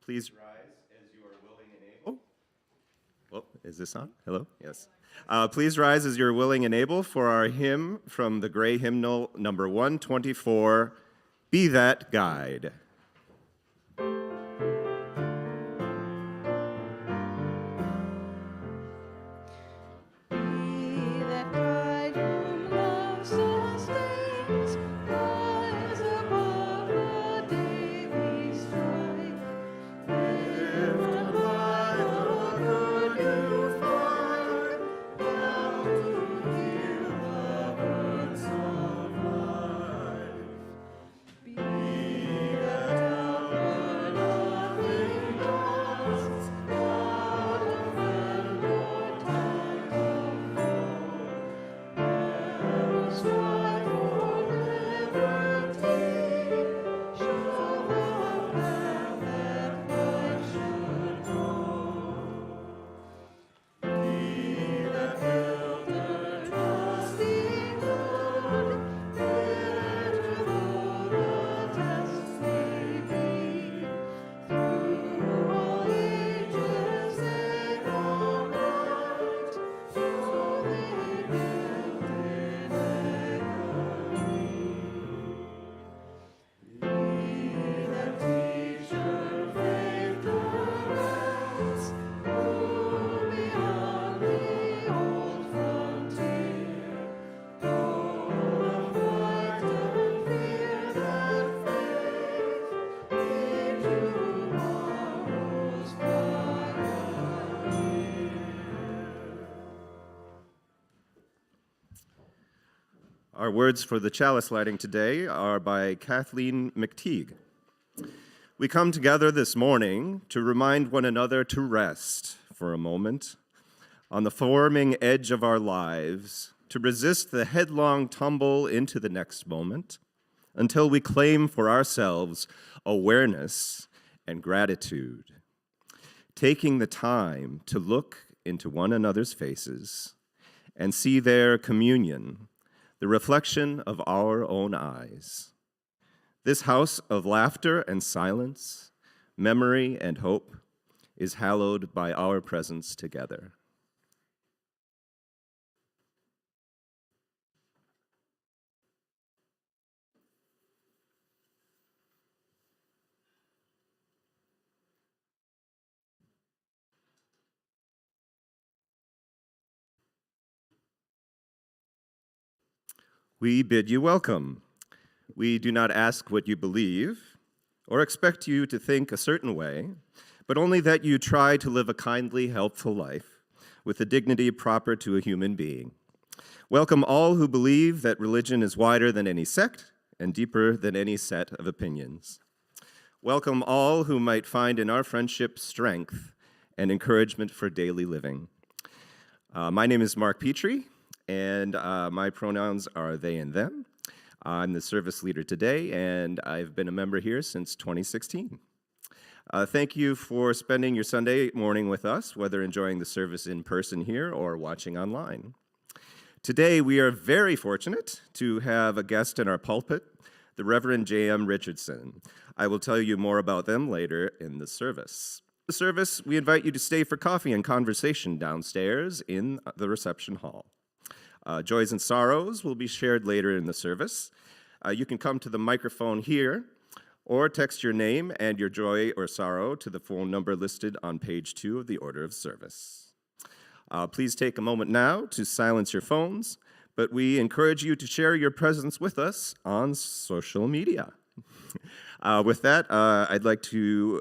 Please rise as you are willing and able. Oh, is this on? Hello? Yes. Please rise as you're willing and able for our hymn from the Gray Hymnal, number 124, Be That Guide. Our words for the chalice lighting today are by Kathleen McTeague. We come together this morning to remind one another to rest for a moment on the forming edge of our lives, to resist the headlong tumble into the next moment until we claim for ourselves awareness and gratitude, taking the time to look into one another's faces and see their communion, the reflection of our own eyes. This house of laughter and silence, memory and hope, is hallowed by our presence together. We bid you welcome. We do not ask what you believe or expect you to think a certain way, but only that you try to live a kindly, helpful life with the dignity proper to a human being. Welcome all who believe that religion is wider than any sect and deeper than any set of opinions. Welcome all who might find in our friendship strength and encouragement for daily living. My name is Mark Petrie, and my pronouns are they and them. I'm the service leader today, and I've been a member here since 2016. Thank you for spending your Sunday morning with us, whether enjoying the service in person here or watching online. Today, we are very fortunate to have a guest in our pulpit, the Reverend J.M. Richardson. I will tell you more about them later in the service. The service, we invite you to stay for coffee and conversation downstairs in the reception hall. Joys and sorrows will be shared later in the service. You can come to the microphone here or text your name and your joy or sorrow to the phone number listed on page 2 of the order of service. Please take a moment now to silence your phones, but we encourage you to share your presence with us on social media. With that, I'd like to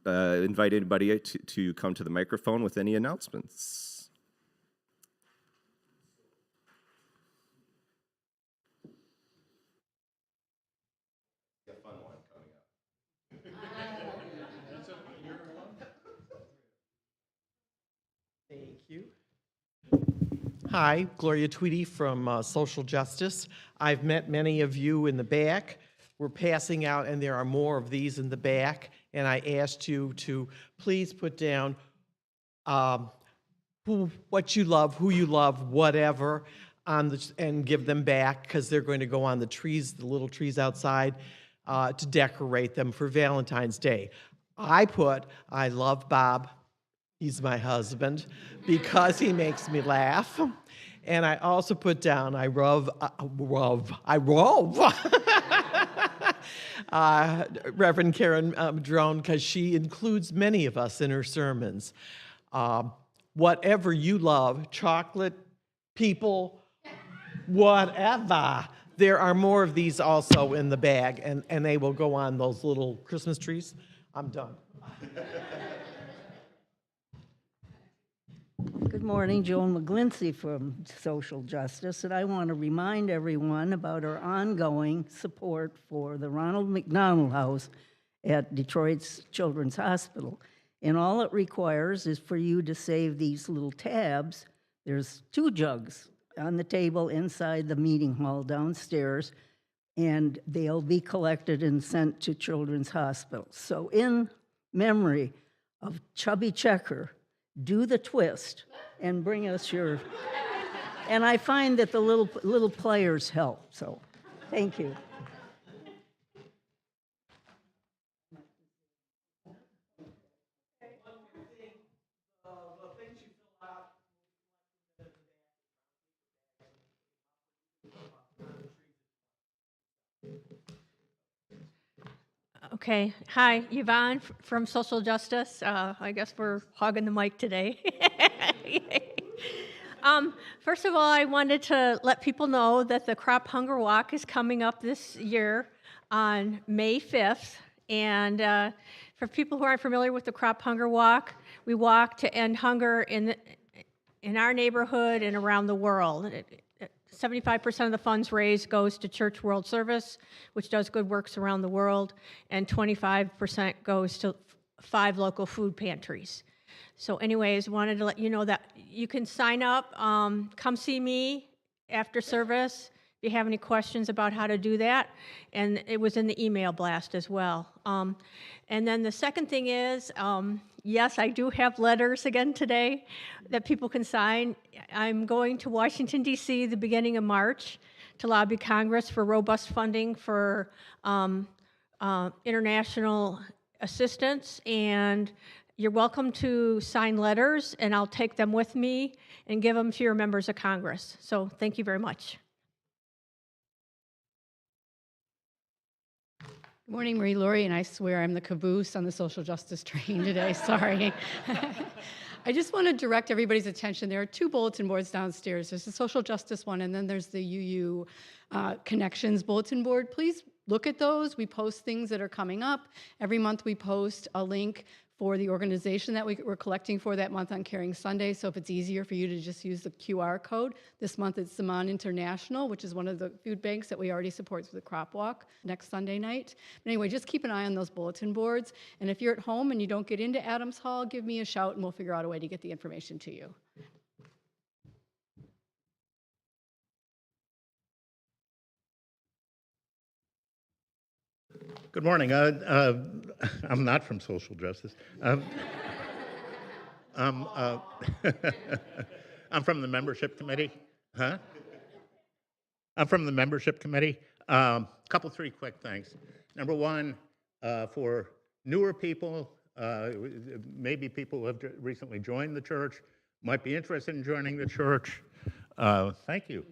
invite anybody to come to the microphone with any announcements. Thank you. Hi, Gloria Tweedy from Social Justice. I've met many of you in the back. We're passing out, and there are more of these in the back, and I asked you to please put down what you love, who you love, whatever, and give them back, because they're going to go on the trees, the little trees outside, to decorate them for Valentine's Day. I put, I love Bob, he's my husband, because he makes me laugh. And I also put down, I rove Reverend Karen Drone, because she includes many of us in her sermons. Whatever you love, chocolate, people, whatever. There are more of these also in the bag, and they will go on those little Christmas trees. I'm done. Good morning, Joan McGlincy from Social Justice, and I want to remind everyone about our ongoing support for the Ronald McDonald House at Detroit's Children's Hospital. And all it requires is for you to save these little tabs. There's 2 jugs on the table inside the meeting hall downstairs, and they'll be collected and sent to Children's Hospital. So in memory of Chubby Checker, do the twist and bring us your, and I find that the little players help, so thank you. Okay. Hi, Yvonne from Social Justice. I guess we're hogging the mic today. First of all, I wanted to let people know that the Crop Hunger Walk is coming up this year on May 5th. And for people who aren't familiar with the Crop Hunger Walk, we walk to end hunger in our neighborhood and around the world. 75% of the funds raised goes to Church World Service, which does good works around the world, and 25% goes to 5 local food pantries. So anyways, wanted to let you know that you can sign up, come see me after service if you have any questions about how to do that, and it was in the email blast as well. And then the second thing is, yes, I do have letters again today that people can sign. I'm going to Washington, D.C. the beginning of March to lobby Congress for robust funding for international assistance, and you're welcome to sign letters, and I'll take them with me and give them to your members of Congress. So thank you very much. Good morning, Marie Laurie, and I swear I'm the caboose on the social justice train today. Sorry. I just want to direct everybody's attention. There are 2 bulletin boards downstairs. There's the social justice one, and then there's the UU Connections bulletin board. Please look at those. We post things that are coming up. Every month we post a link for the organization that we're collecting for that month on Caring Sunday. So if it's easier for you to just use the QR code, this month it's Saman International, which is one of the food banks that we already support through the Crop Walk next Sunday night. But anyway, just keep an eye on those bulletin boards. And if you're at home and you don't get into Adams Hall, give me a shout and we'll figure out a way to get the information to you. Good morning. I'm not from Social Justice. I'm from the membership committee. Huh? I'm from the membership committee. Couple, 3 quick things. Number 1, for newer people, maybe people who have recently joined the church, might be interested in joining the church. Thank you.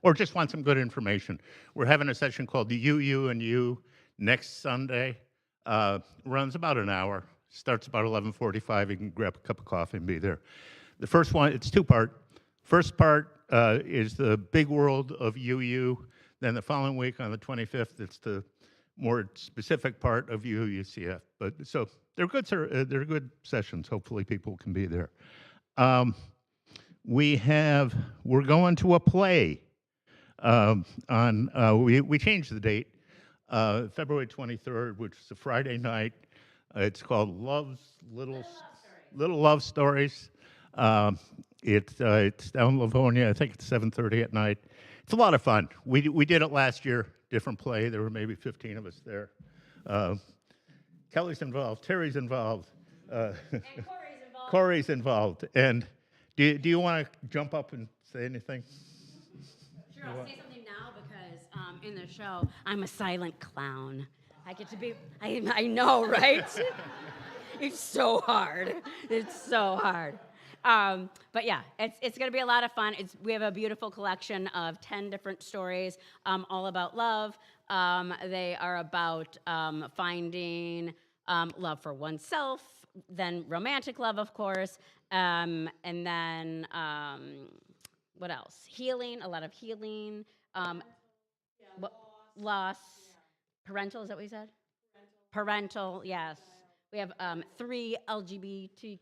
Or just want some good information. We're having a session called the UU and You next Sunday. Runs about an hour. Starts about 11:45. You can grab a cup of coffee and be there. The first one, it's 2-part. First part is the big world of UU. Then the following week on the 25th, it's the more specific part of UUCF. But so they're good sessions. Hopefully people can be there. We're going to a play. We changed the date, February 23rd, which is a Friday night. It's called Little Love Stories. It's down Livonia. I think it's 7:30 at night. It's a lot of fun. We did it last year, different play. There were maybe 15 of us there. Kelly's involved. Terry's involved. And Corey's involved. Corey's involved. And do you want to jump up and say anything? Sure, I'll say something now because in the show, I'm a silent clown. I get to be, I know, right? It's so hard. It's so hard. But yeah, it's going to be a lot of fun. We have a beautiful collection of 10 different stories, all about love. They are about finding love for oneself, then romantic love, of course, and then what else? Healing, a lot of healing, what- loss, parental, is that what you said? Parental, yes. We have 3 LGBTQ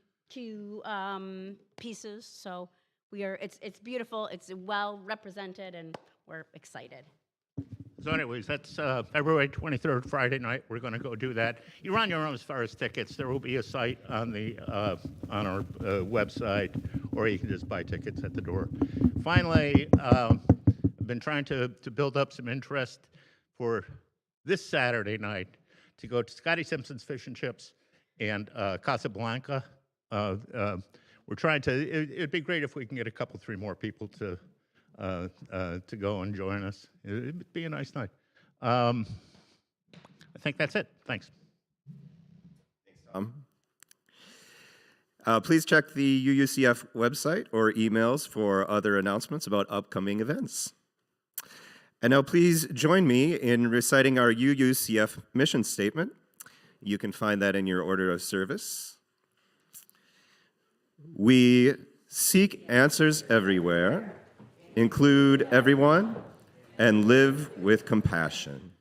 pieces, so it's beautiful, it's well represented, and we're excited. So anyways, that's February 23rd, Friday night. We're going to go do that. You're on your own as far as tickets. There will be a site on on our website, or you can just buy tickets at the door. Finally, I've been trying to build up some interest for this Saturday night to go to Scotty Simpson's Fish and Chips and Casablanca. We're trying to. It'd be great if we can get a couple, 3 more people to go and join us. It'd be a nice night. I think that's it. Thanks. Please check the UUCF website or emails for other announcements about upcoming events. And now please join me in reciting our UUCF mission statement. You can find that in your order of service. We seek answers everywhere, include everyone, and live with compassion.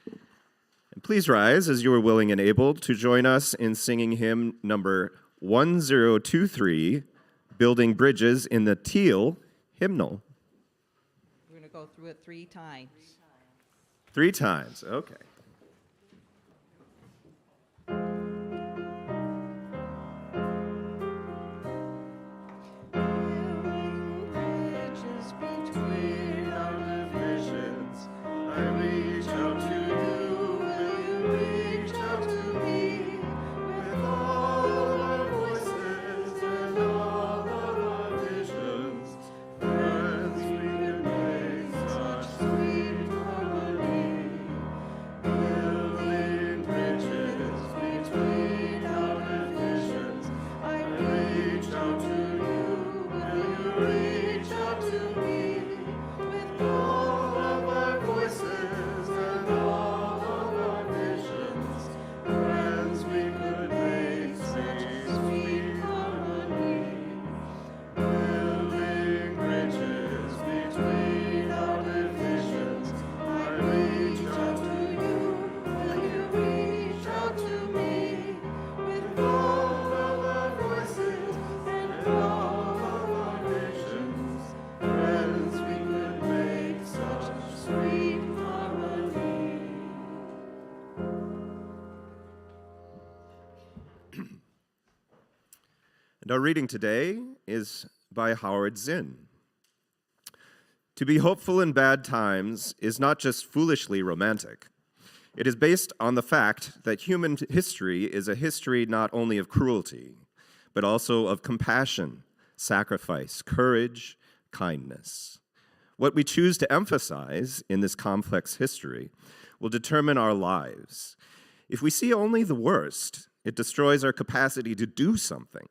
And please rise as you are willing and able to join us in singing hymn number 1023, Building Bridges in the Teal Hymnal. We're going to go through it 3 times. 3 times, okay. And our reading today is by Howard Zinn. To be hopeful in bad times is not just foolishly romantic. It is based on the fact that human history is a history not only of cruelty, but also of compassion, sacrifice, courage, kindness. What we choose to emphasize in this complex history will determine our lives. If we see only the worst, it destroys our capacity to do something.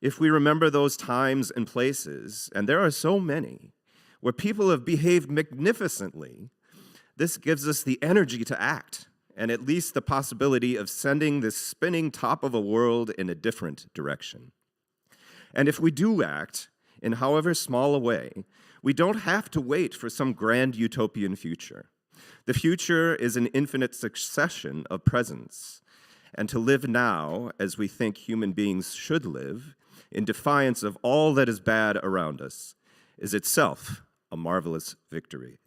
If we remember those times and places, and there are so many, where people have behaved magnificently, this gives us the energy to act, and at least the possibility of sending this spinning top of a world in a different direction. And if we do act, in however small a way, we don't have to wait for some grand utopian future. The future is an infinite succession of presents, and to live now as we think human beings should live, in defiance of all that is bad around us, is itself a marvelous victory.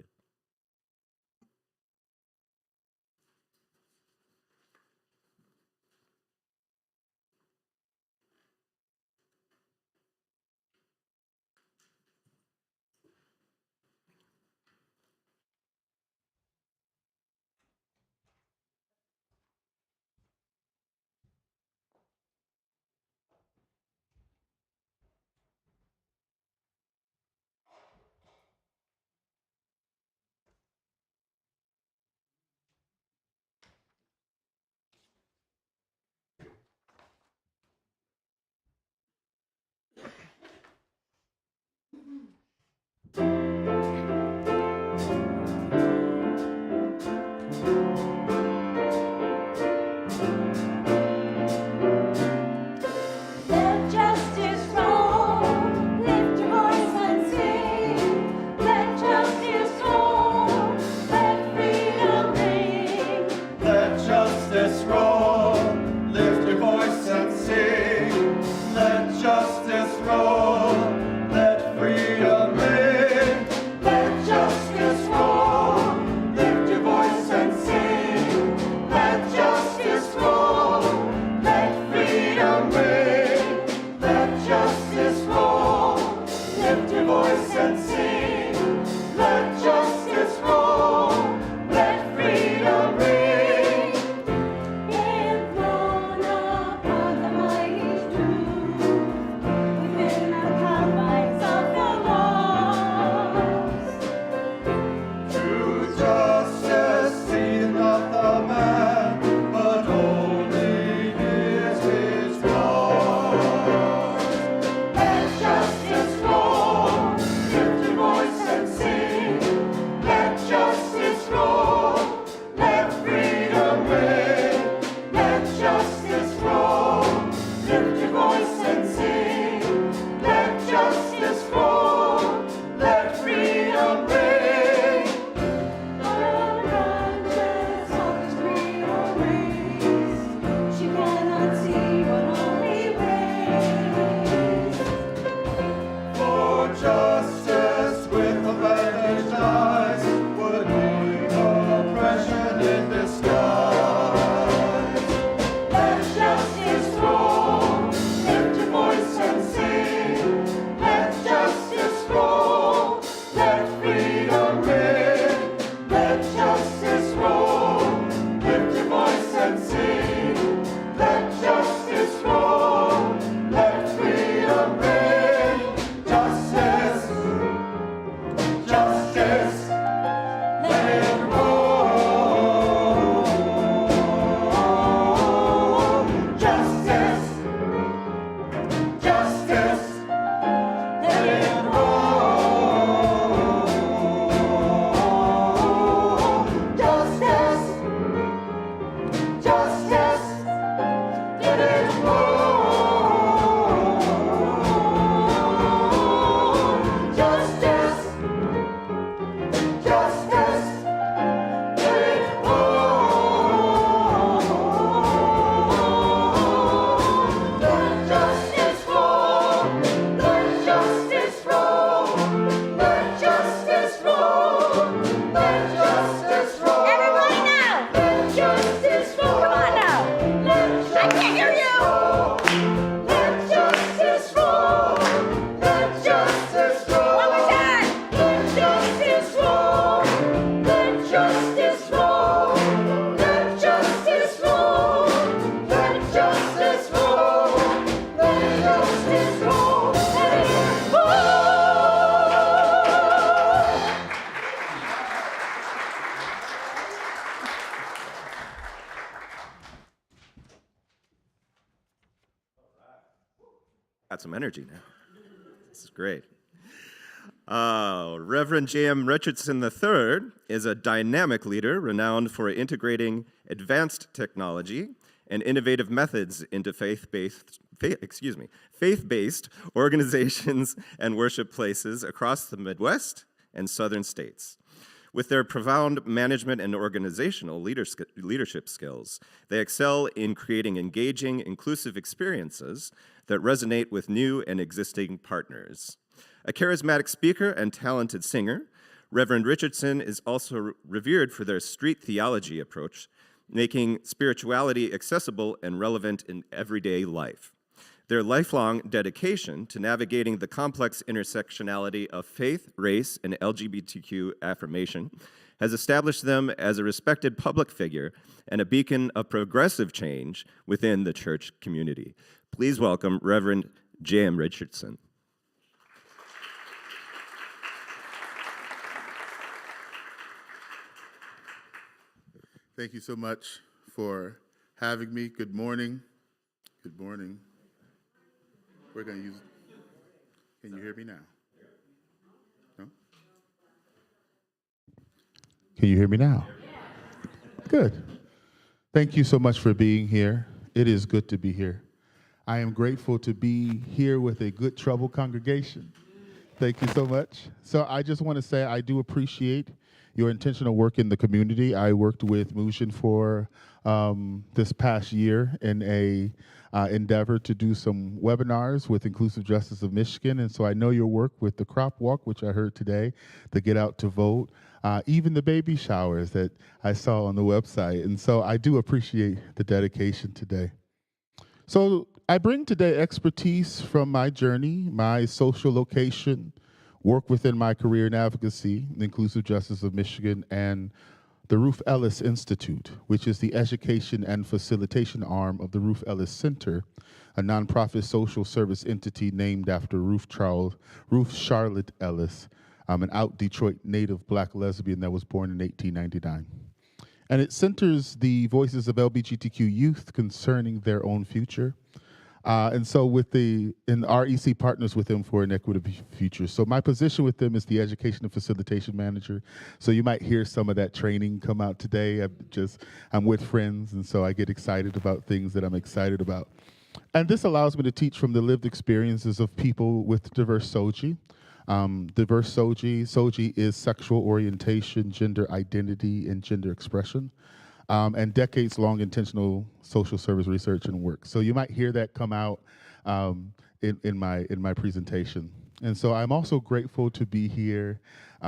some energy now. This is great. Reverend J.M. Richardson III is a dynamic leader renowned for integrating advanced technology and innovative methods into faith-based organizations and worship places across the Midwest and southern states. With their profound management and organizational leadership skills, they excel in creating engaging, inclusive experiences that resonate with new and existing partners. A charismatic speaker and talented singer, Reverend Richardson is also revered for their street theology approach, making spirituality accessible and relevant in everyday life. Their lifelong dedication to navigating the complex intersectionality of faith, race, and LGBTQ affirmation has established them as a respected public figure and a beacon of progressive change within the church community. Please welcome Reverend J.M. Richardson. Thank you so much for having me. Good morning. Good morning. We're going to use, can you hear me now? No? Can you hear me now? Good. Thank you so much for being here. It is good to be here. I am grateful to be here with a good trouble congregation. Thank you so much. So I just want to say I do appreciate your intentional work in the community. I worked with Motion for this past year in a endeavor to do some webinars with Inclusive Justice of Michigan, and so I know your work with the crop walk, which I heard today, the Get Out to Vote, even the baby showers that I saw on the website, and so I do appreciate the dedication today. So I bring today expertise from my journey, my social location, work within my career in advocacy, the Inclusive Justice of Michigan, and the Ruth Ellis Institute, which is the education and facilitation arm of the Ruth Ellis Center, a nonprofit social service entity named after Ruth Charlotte Ellis, an out Detroit native Black lesbian that was born in 1899. And it centers the voices of LGBTQ youth concerning their own future. And so REC partners with them for an equitable future. So my position with them is the Education and Facilitation Manager. So you might hear some of that training come out today. I'm with friends, and so I get excited about things that I'm excited about. And this allows me to teach from the lived experiences of people with diverse SOGI. Diverse SOGI is sexual orientation, gender identity, and gender expression. And decades-long intentional social service research and work. So you might hear that come out in my presentation. And so I'm also grateful to be here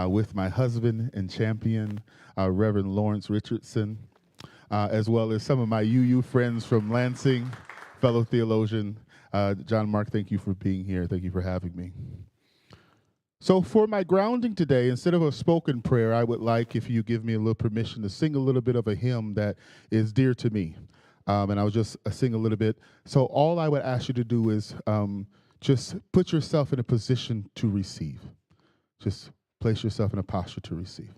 with my husband and champion, Reverend Lawrence Richardson, as well as some of my UU friends from Lansing, fellow theologian. John Mark, thank you for being here. Thank you for having me. So for my grounding today, instead of a spoken prayer, I would like, if you give me a little permission, to sing a little bit of a hymn that is dear to me. And I'll just sing a little bit. So all I would ask you to do is just put yourself in a position to receive. Just place yourself in a posture to receive.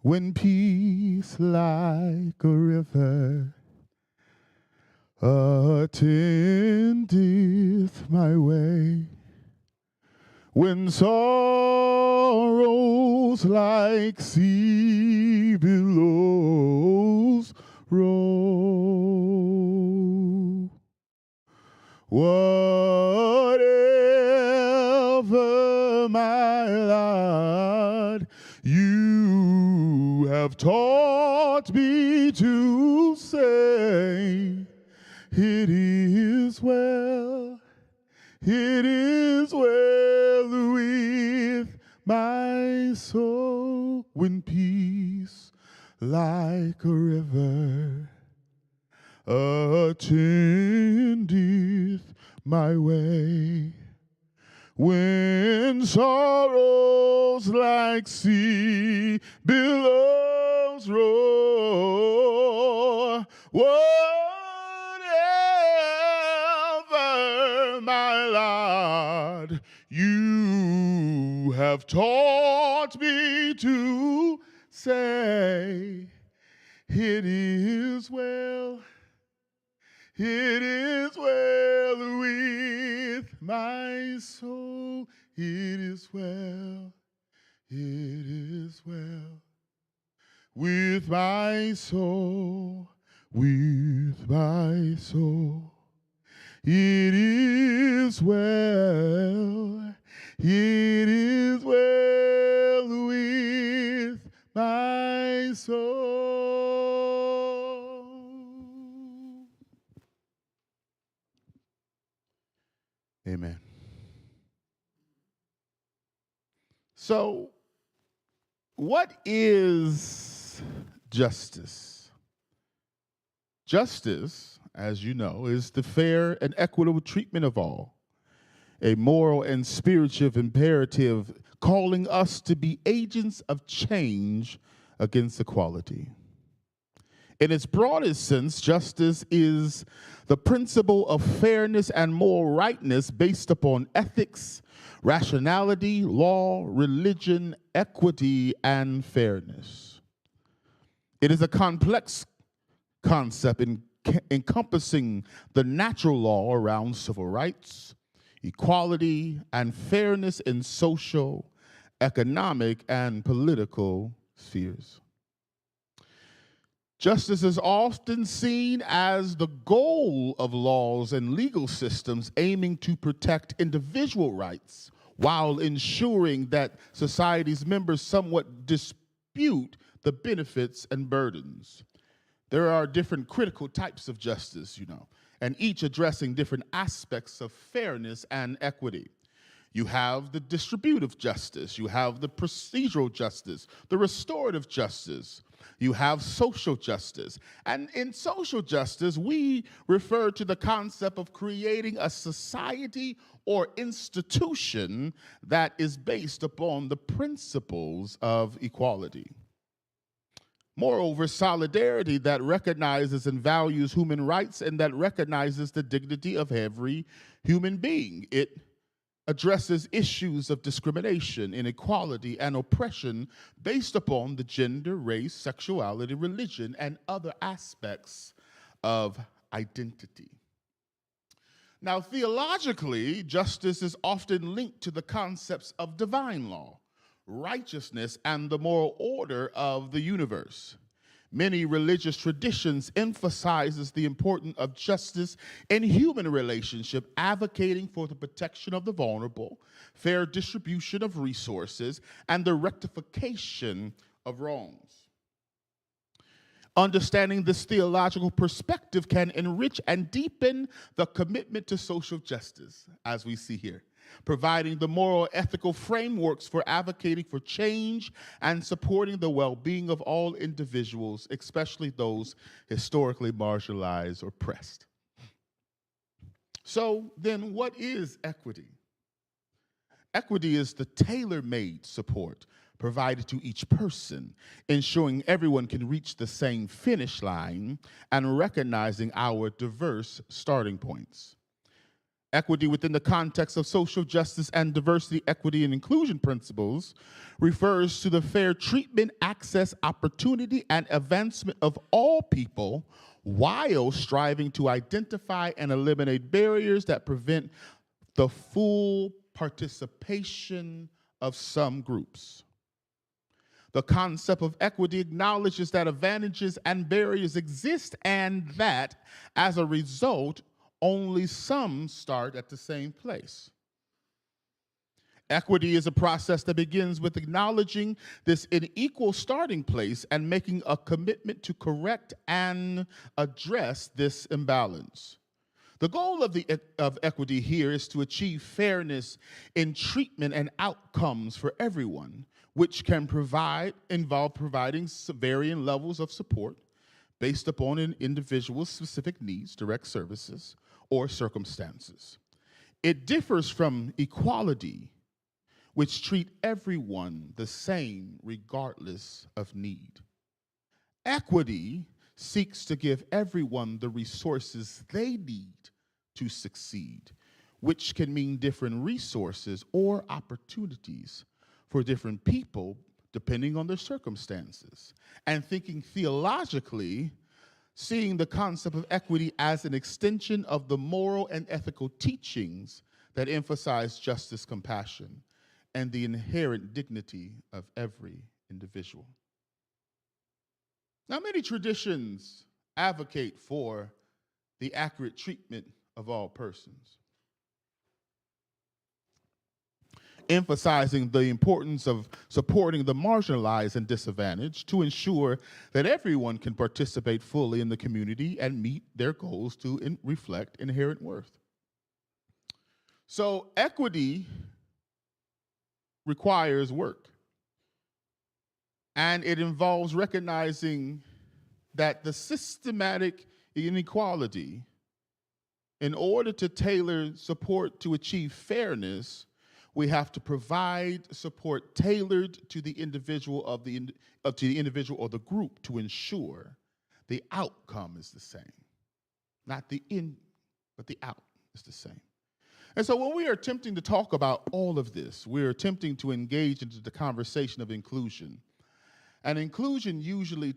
When peace like a river attendeth my way, when sorrows like sea billows roll, whatever my lot, you have taught me to say, it is well with my soul, when peace like a river attendeth my way, when sorrows like sea billows roar, whatever my lot, you have taught me to say, it is well It is well with my soul. It is well. It is well with my soul. With my soul. It is well. It is well with my soul. Amen. So, what is justice? Justice, as you know, is the fair and equitable treatment of all, a moral and spiritual imperative calling us to be agents of change against equality. In its broadest sense, justice is the principle of fairness and moral rightness based upon ethics, rationality, law, religion, equity, and fairness. It is a complex concept encompassing the natural law around civil rights, equality, and fairness in social, economic, and political spheres. Justice is often seen as the goal of laws and legal systems aiming to protect individual rights while ensuring that society's members somewhat dispute the benefits and burdens. There are different critical types of justice, and each addressing different aspects of fairness and equity. You have the distributive justice, you have the procedural justice, the restorative justice, you have social justice. And in social justice, we refer to the concept of creating a society or institution that is based upon the principles of equality. Moreover, solidarity that recognizes and values human rights and that recognizes the dignity of every human being. It addresses issues of discrimination, inequality, and oppression based upon the gender, race, sexuality, religion, and other aspects of identity. Now, theologically, justice is often linked to the concepts of divine law, righteousness, and the moral order of the universe. Many religious traditions emphasizes the importance of justice in human relationship, advocating for the protection of the vulnerable, fair distribution of resources, and the rectification of wrongs. Understanding this theological perspective can enrich and deepen the commitment to social justice, as we see here, providing the moral ethical frameworks for advocating for change and supporting the well-being of all individuals, especially those historically marginalized or oppressed. So then what is equity? Equity is the tailor-made support provided to each person, ensuring everyone can reach the same finish line and recognizing our diverse starting points. Equity within the context of social justice and diversity, equity, and inclusion principles refers to the fair treatment, access, opportunity, and advancement of all people while striving to identify and eliminate barriers that prevent the full participation of some groups. The concept of equity acknowledges that advantages and barriers exist and that, as a result, only some start at the same place. Equity is a process that begins with acknowledging this unequal starting place and making a commitment to correct and address this imbalance. The goal of equity here is to achieve fairness in treatment and outcomes for everyone, which can involve providing varying levels of support based upon an individual's specific needs, direct services, or circumstances. It differs from equality, which treat everyone the same regardless of need. Equity seeks to give everyone the resources they need to succeed, which can mean different resources or opportunities for different people depending on their circumstances. And thinking theologically, seeing the concept of equity as an extension of the moral and ethical teachings that emphasize justice, compassion, and the inherent dignity of every individual. Now, many traditions advocate for the accurate treatment of all persons, emphasizing the importance of supporting the marginalized and disadvantaged to ensure that everyone can participate fully in the community and meet their goals to reflect inherent worth. So equity requires work, and it involves recognizing that the systematic inequality, in order to tailor support to achieve fairness, we have to provide support tailored to the individual to the individual or the group to ensure the outcome is the same. Not the in, but the out is the same. And so when we are attempting to talk about all of this, we're attempting to engage into the conversation of inclusion. And inclusion usually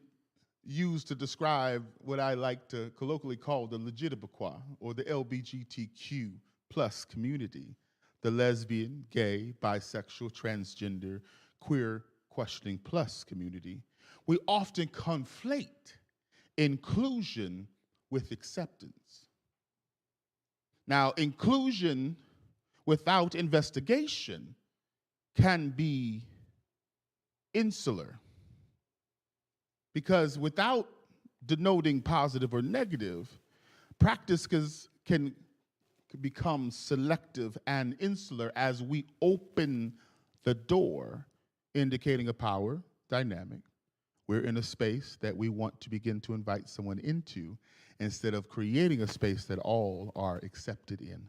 used to describe what I like to colloquially call the legitimaquois, or the LGBTQ plus community, the lesbian, gay, bisexual, transgender, queer, questioning plus community. We often conflate inclusion with acceptance. Now, inclusion without investigation can be insular, because without denoting positive or negative, practice can become selective and insular as we open the door, indicating a power dynamic. We're in a space that we want to begin to invite someone into, instead of creating a space that all are accepted in.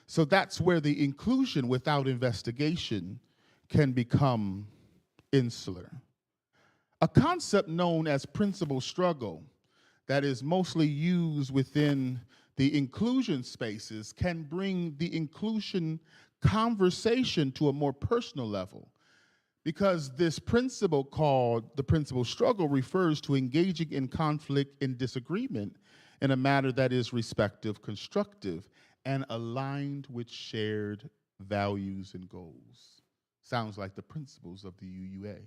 So that's where the inclusion without investigation can become insular. A concept known as principal struggle that is mostly used within the inclusion spaces can bring the inclusion conversation to a more personal level, because this principle, called the principal struggle, refers to engaging in conflict and disagreement in a manner that is respectful, constructive, and aligned with shared values and goals. Sounds like the principles of the UUA.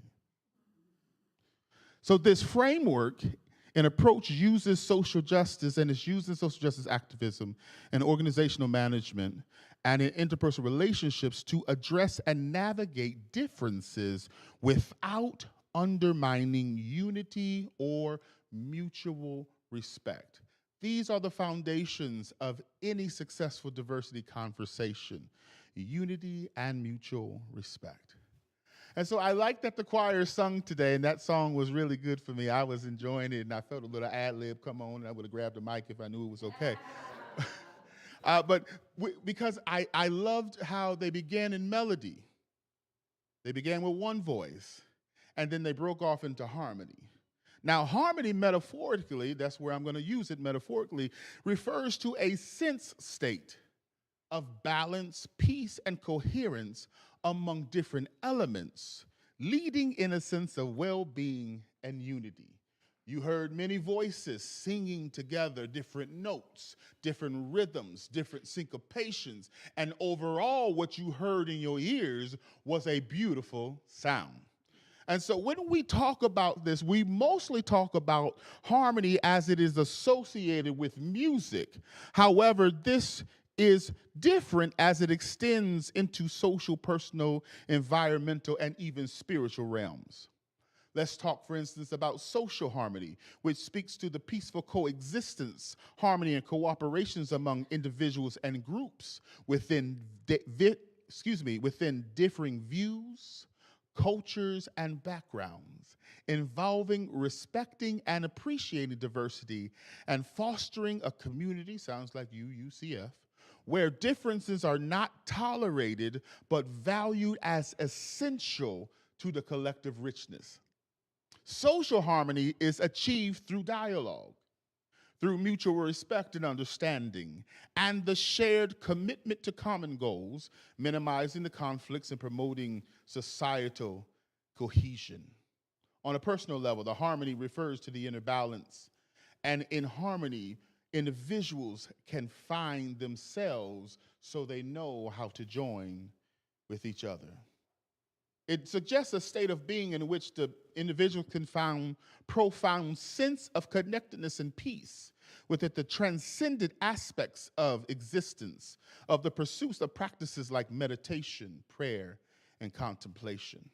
So this framework and approach uses social justice, and it's used in social justice activism and organizational management and in interpersonal relationships to address and navigate differences without undermining unity or mutual respect. These are the foundations of any successful diversity conversation: unity and mutual respect. And so I like that the choir sung today, and that song was really good for me. I was enjoying it, and I felt a little ad-lib come on, and I would have grabbed the mic if I knew it was okay. Because I loved how they began in melody. They began with one voice, and then they broke off into harmony. Now, harmony metaphorically, that's where I'm going to use it metaphorically, refers to a sense state of balance, peace, and coherence among different elements, leading in a sense of well-being and unity. You heard many voices singing together, different notes, different rhythms, different syncopations, and overall what you heard in your ears was a beautiful sound. And so when we talk about this, we mostly talk about harmony as it is associated with music. However, this is different as it extends into social, personal, environmental, and even spiritual realms. Let's talk, for instance, about social harmony, which speaks to the peaceful coexistence, harmony, and cooperations among individuals and groups within differing views, cultures, and backgrounds, involving respecting and appreciating diversity and fostering a community, sounds like UCF, where differences are not tolerated but valued as essential to the collective richness. Social harmony is achieved through dialogue, through mutual respect and understanding, and the shared commitment to common goals, minimizing the conflicts and promoting societal cohesion. On a personal level, the harmony refers to the inner balance And in harmony, individuals can find themselves so they know how to join with each other. It suggests a state of being in which the individual can find profound sense of connectedness and peace with it, the transcendent aspects of existence, of the pursuits of practices like meditation, prayer, and contemplation.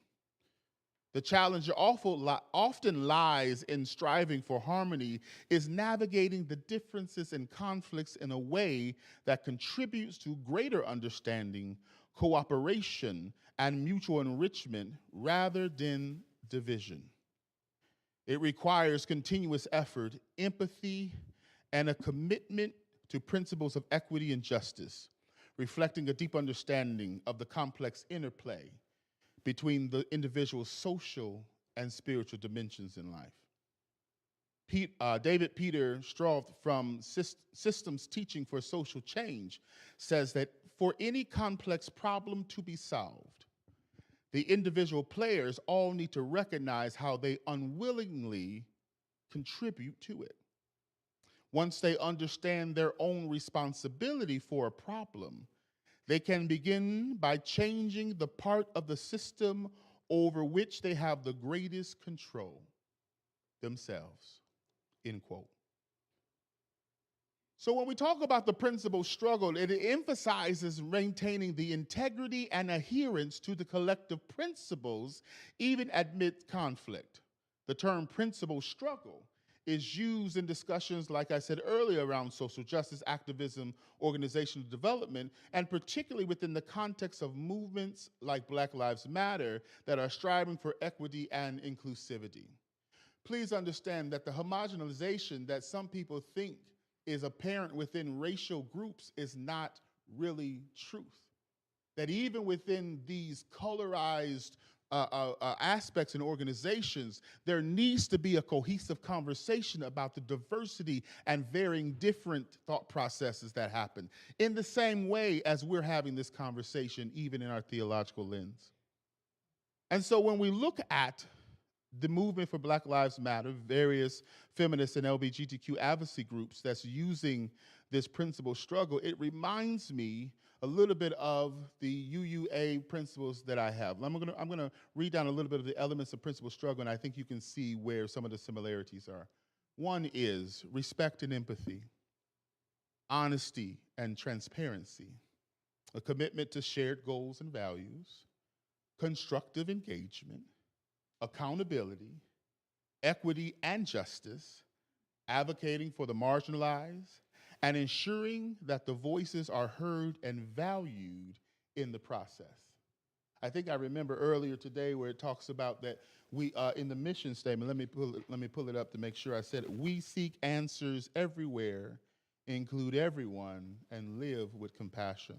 The challenge often lies in striving for harmony is navigating the differences and conflicts in a way that contributes to greater understanding, cooperation, and mutual enrichment rather than division. It requires continuous effort, empathy, and a commitment to principles of equity and justice, reflecting a deep understanding of the complex interplay between the individual's social and spiritual dimensions in life. David Peter Stroff from Systems Teaching for Social Change says that for any complex problem to be solved, the individual players all need to recognize how they unwillingly contribute to it. Once they understand their own responsibility for a problem, they can begin by changing the part of the system over which they have the greatest control, themselves, end quote. So when we talk about the principal struggle, it emphasizes maintaining the integrity and adherence to the collective principles, even amid conflict. The term principal struggle is used in discussions, like I said earlier, around social justice, activism, organizational development, and particularly within the context of movements like Black Lives Matter that are striving for equity and inclusivity. Please understand that the homogenization that some people think is apparent within racial groups is not really truth. That even within these colorized aspects and organizations, there needs to be a cohesive conversation about the diversity and varying different thought processes that happen, in the same way as we're having this conversation, even in our theological lens. And so when we look at the movement for Black Lives Matter, various feminist and LGBTQ advocacy groups that's using this principle struggle, it reminds me a little bit of the UUA principles that I have. I'm gonna read down a little bit of the elements of principle struggle, and I think you can see where some of the similarities are. One is respect and empathy, honesty and transparency, a commitment to shared goals and values, constructive engagement, accountability, equity and justice, advocating for the marginalized, and ensuring that the voices are heard and valued in the process. I think I remember earlier today where it talks about that we, in the mission statement, let me pull it up to make sure I said it. We seek answers everywhere, include everyone, and live with compassion.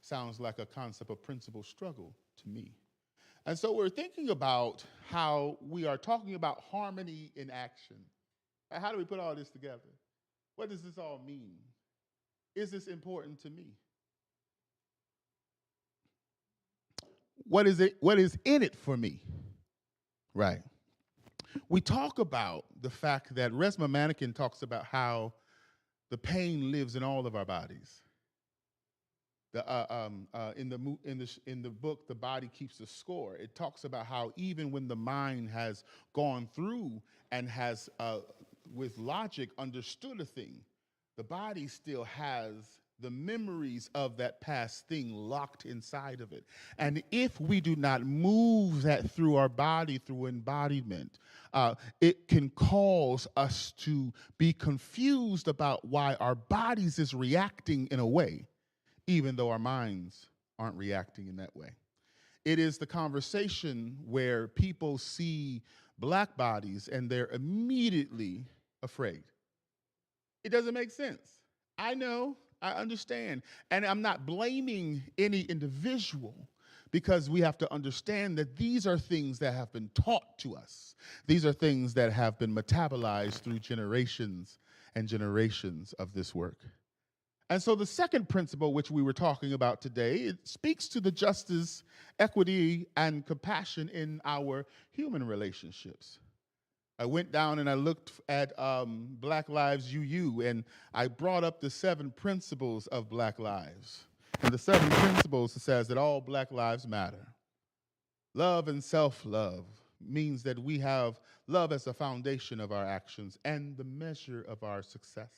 Sounds like a concept of principle struggle to me. And so we're thinking about how we are talking about harmony in action. How do we put all this together? What does this all mean? Is this important to me? What is in it for me? Right. We talk about the fact that Resma Mannequin talks about how the pain lives in all of our bodies. In the book, The Body Keeps the Score, it talks about how even when the mind has gone through and has, with logic, understood a thing, the body still has the memories of that past thing locked inside of it. And if we do not move that through our body, through embodiment, it can cause us to be confused about why our bodies is reacting in a way, even though our minds aren't reacting in that way. It is the conversation where people see Black bodies and they're immediately afraid. It doesn't make sense. I know, I understand. And I'm not blaming any individual, because we have to understand that these are things that have been taught to us. These are things that have been metabolized through generations and generations of this work. And so the second principle, which we were talking about today, it speaks to the justice, equity, and compassion in our human relationships. I went down and I looked at Black Lives UU, and I brought up the 7 principles of Black lives. And the 7 principles says that all Black lives matter. Love and self-love means that we have love as the foundation of our actions and the measure of our success.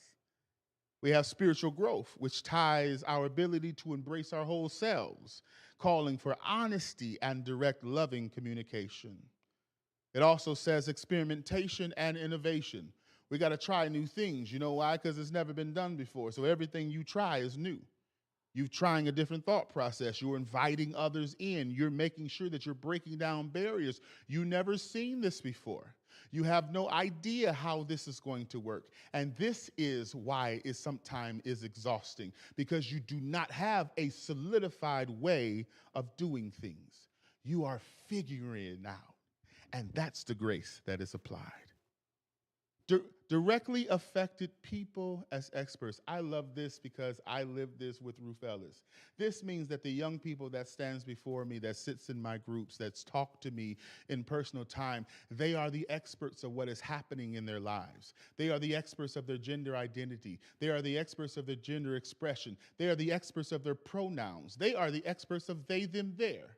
We have spiritual growth, which ties our ability to embrace our whole selves, calling for honesty and direct, loving communication. It also says experimentation and innovation. We got to try new things. You know why? Because it's never been done before. So everything you try is new. You're trying a different thought process. You're inviting others in. You're making sure that you're breaking down barriers. You've never seen this before. You have no idea how this is going to work. And this is why it sometimes is exhausting, because you do not have a solidified way of doing things. You are figuring it out. And that's the grace that is applied. Directly affected people as experts. I love this because I lived this with Ruth Ellis. This means that the young people that stands before me, that sits in my groups, that's talked to me in personal time, they are the experts of what is happening in their lives. They are the experts of their gender identity. They are the experts of their gender expression. They are the experts of their pronouns. They are the experts of they, them, their.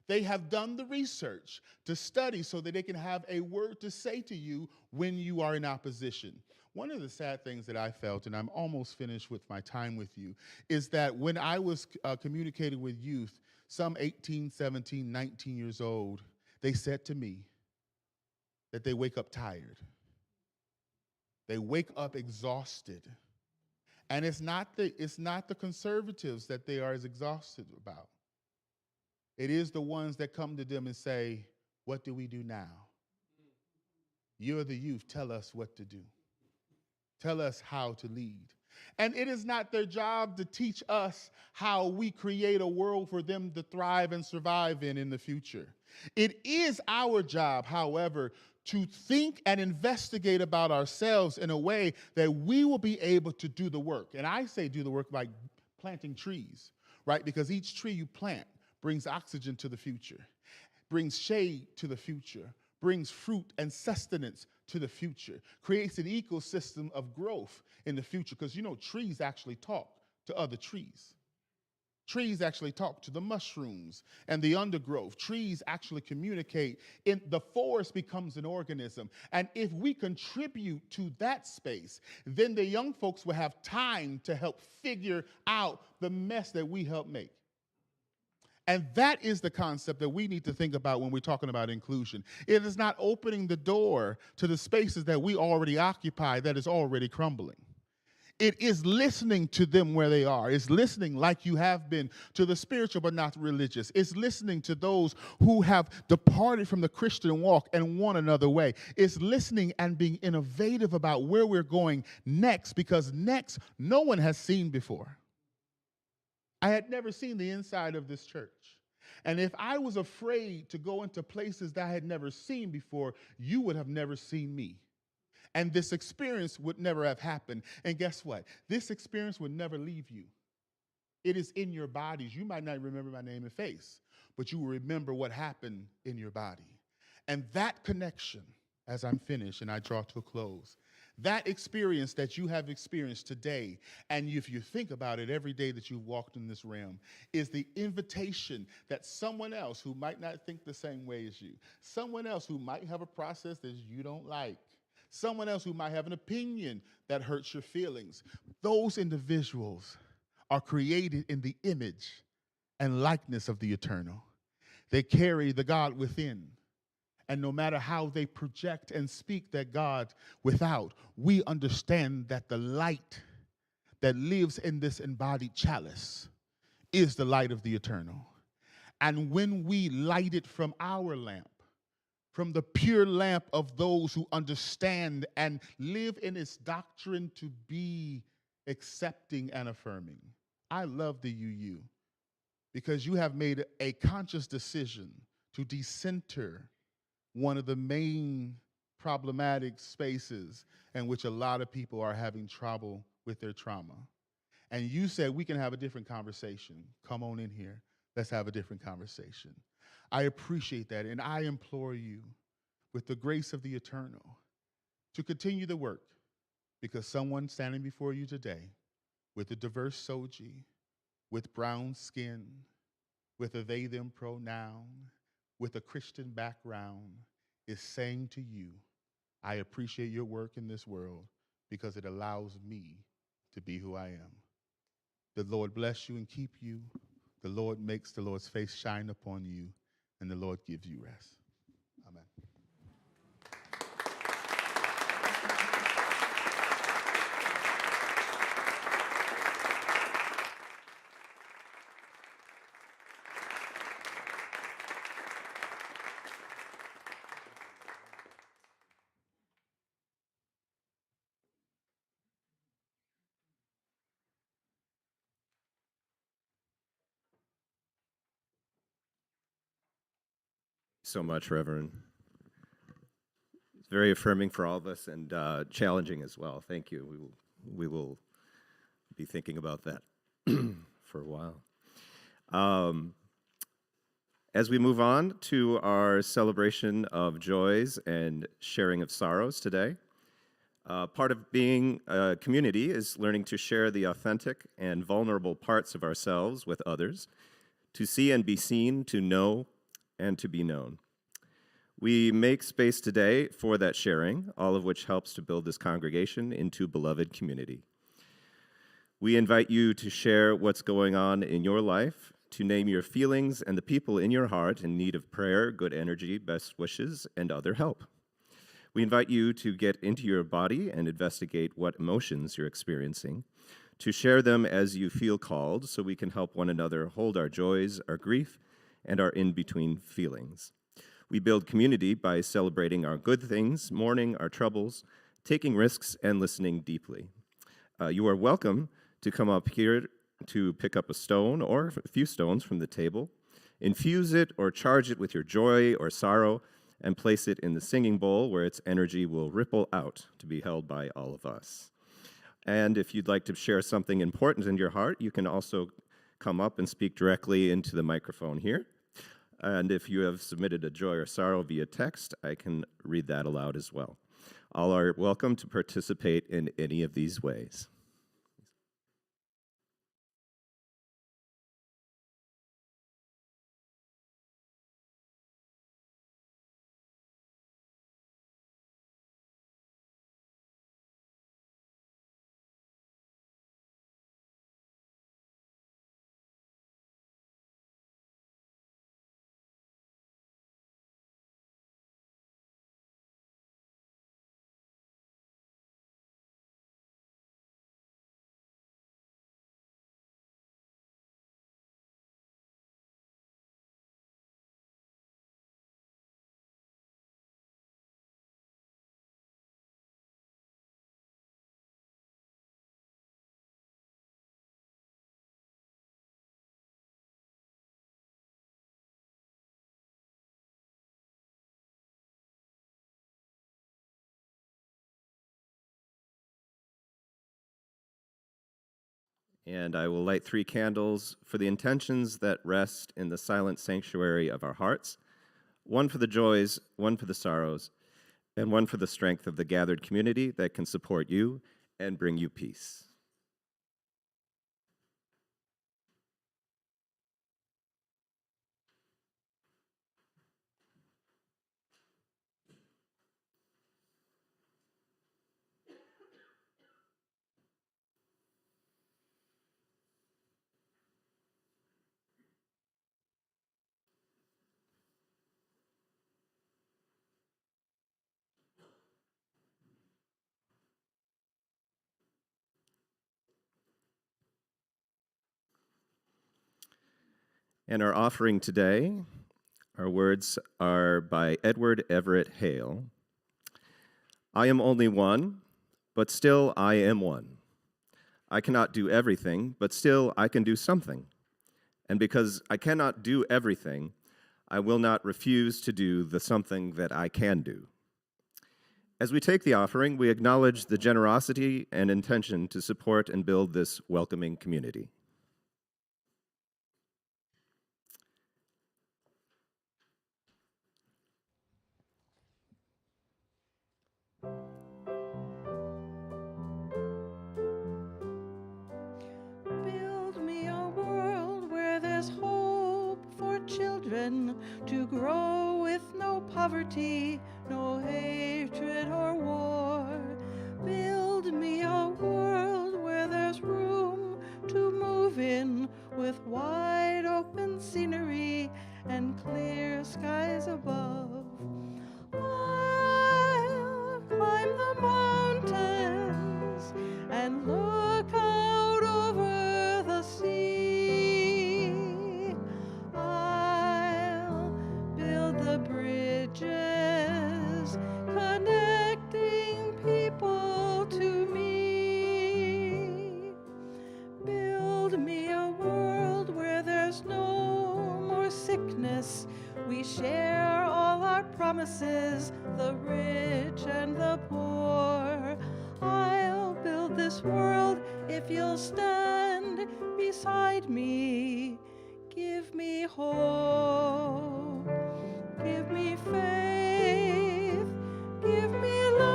They have done the research to study so that they can have a word to say to you when you are in opposition. One of the sad things that I felt, and I'm almost finished with my time with you, is that when I was communicating with youth, some 18, 17, 19 years old, they said to me that they wake up tired. They wake up exhausted. And it's not the conservatives that they are as exhausted about. It is the ones that come to them and say, what do we do now? You're the youth, tell us what to do. Tell us how to lead. And it is not their job to teach us how we create a world for them to thrive and survive in the future. It is our job, however, to think and investigate about ourselves in a way that we will be able to do the work. And I say do the work by planting trees, right? Because each tree you plant brings oxygen to the future, brings shade to the future, brings fruit and sustenance to the future, creates an ecosystem of growth in the future. Because you know, trees actually talk to other trees. Trees actually talk to the mushrooms and the undergrowth. Trees actually communicate. The forest becomes an organism. And if we contribute to that space, then the young folks will have time to help figure out the mess that we help make. And that is the concept that we need to think about when we're talking about inclusion. It is not opening the door to the spaces that we already occupy that is already crumbling. It is listening to them where they are. It's listening like you have been to the spiritual but not religious. It's listening to those who have departed from the Christian walk and want another way. It's listening and being innovative about where we're going next, because next no one has seen before. I had never seen the inside of this church. And if I was afraid to go into places that I had never seen before, you would have never seen me. And this experience would never have happened. And guess what? This experience would never leave you. It is in your bodies. You might not remember my name and face, but you will remember what happened in your body. And that connection, as I'm finished and I draw to a close, that experience that you have experienced today, and if you think about it every day that you've walked in this realm, is the invitation that someone else who might not think the same way as you, someone else who might have a process that you don't like, someone else who might have an opinion that hurts your feelings, those individuals are created in the image and likeness of the eternal. They carry the God within. And no matter how they project and speak that God without, we understand that the light that lives in this embodied chalice is the light of the eternal. And when we light it from our lamp, from the pure lamp of those who understand and live in its doctrine to be accepting and affirming. I love the UU because you have made a conscious decision to decenter one of the main problematic spaces in which a lot of people are having trouble with their trauma. And you said we can have a different conversation. Come on in here. Let's have a different conversation. I appreciate that, and I implore you, with the grace of the eternal, to continue the work, because someone standing before you today with a diverse soji, with brown skin, with a they them pronoun, with a Christian background, is saying to you, I appreciate your work in this world because it allows me to be who I am. The Lord bless you and keep you. The Lord makes the Lord's face shine upon you, and the Lord gives you rest. Amen. So much, Reverend. It's very affirming for all of us and challenging as well. Thank you. We will be thinking about that for a while. As we move on to our celebration of joys and sharing of sorrows today, part of being a community is learning to share the authentic and vulnerable parts of ourselves with others, to see and be seen, to know and to be known. We make space today for that sharing, all of which helps to build this congregation into beloved community. We invite you to share what's going on in your life, to name your feelings and the people in your heart in need of prayer, good energy, best wishes, and other help. We invite you to get into your body and investigate what emotions you're experiencing, to share them as you feel called so we can help one another hold our joys, our grief, and our in-between feelings. We build community by celebrating our good things, mourning our troubles, taking risks, and listening deeply. You are welcome to come up here to pick up a stone or a few stones from the table, infuse it or charge it with your joy or sorrow, and place it in the singing bowl where its energy will ripple out to be held by all of us. And if you'd like to share something important in your heart, you can also come up and speak directly into the microphone here. And if you have submitted a joy or sorrow via text, I can read that aloud as well. All are welcome to participate in any of these ways. And I will light 3 candles for the intentions that rest in the silent sanctuary of our hearts, one for the joys, one for the sorrows, and one for the strength of the gathered community that can support you and bring you peace. And our offering today, our words are by Edward Everett Hale. I am only one, but still I am one. I cannot do everything, but still I can do something. And because I cannot do everything, I will not refuse to do the something that I can do. As we take the offering, we acknowledge the generosity and intention to support and build this welcoming community. vision to grow with no poverty, no hatred or war. Build me a world where there's room to move in, with wide open scenery and clear skies above. I'll climb the mountains and look out over the sea. I'll build the bridges connecting people to me. Build me a world where there's no more sickness. We share all our promises, the rich and the poor. I'll build this world if you'll stand beside me. Give me hope, give me faith, give me love.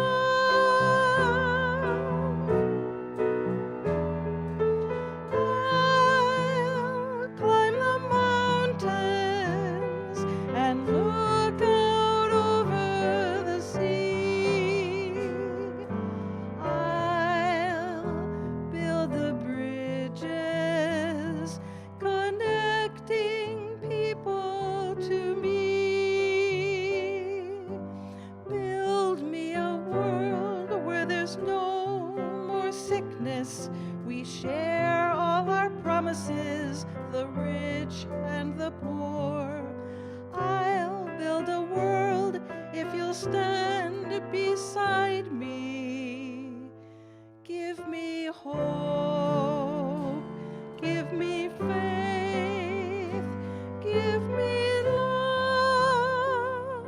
I'll climb the mountains and look out over the sea. I'll build the bridges connecting people to me. Build me a world where there's no more sickness. We share all our promises, the rich and the poor. I'll build a world if you'll stand beside me. Give me hope, give me faith, give me love.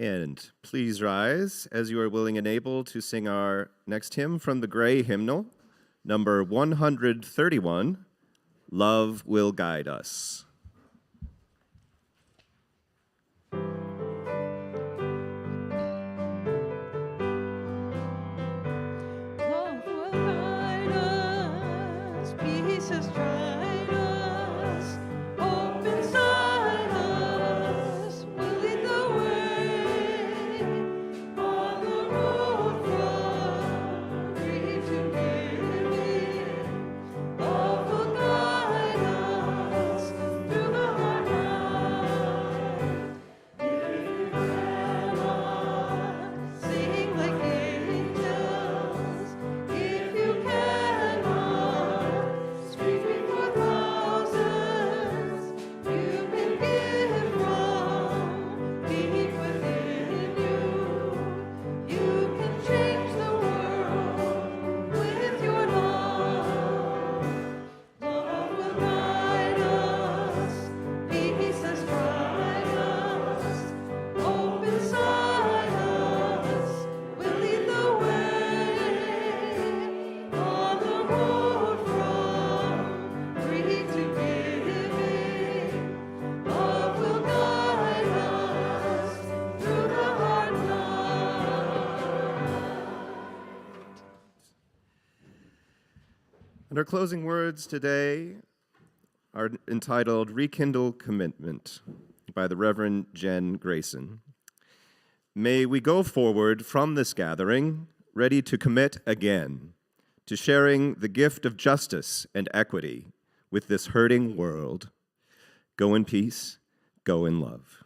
And please rise as you are willing and able to sing our next hymn from the Gray Hymnal, number 131, Love Will Guide Us. Love will guide us, peace has tried us, hope inside us will lead the way on the road from free to giving. Love will guide us through the hard night. If you cannot sing like angels, if you cannot speak before thousands, you can give from deep within you. You can change the world with your love. Love will guide us, peace has tried us, hope inside us will lead the way on the road from free to giving. Love will guide us through the hard night. And our closing words today are entitled Rekindle Commitment by the Reverend Jen Grayson. May we go forward from this gathering ready to commit again to sharing the gift of justice and equity with this hurting world. Go in peace, go in love.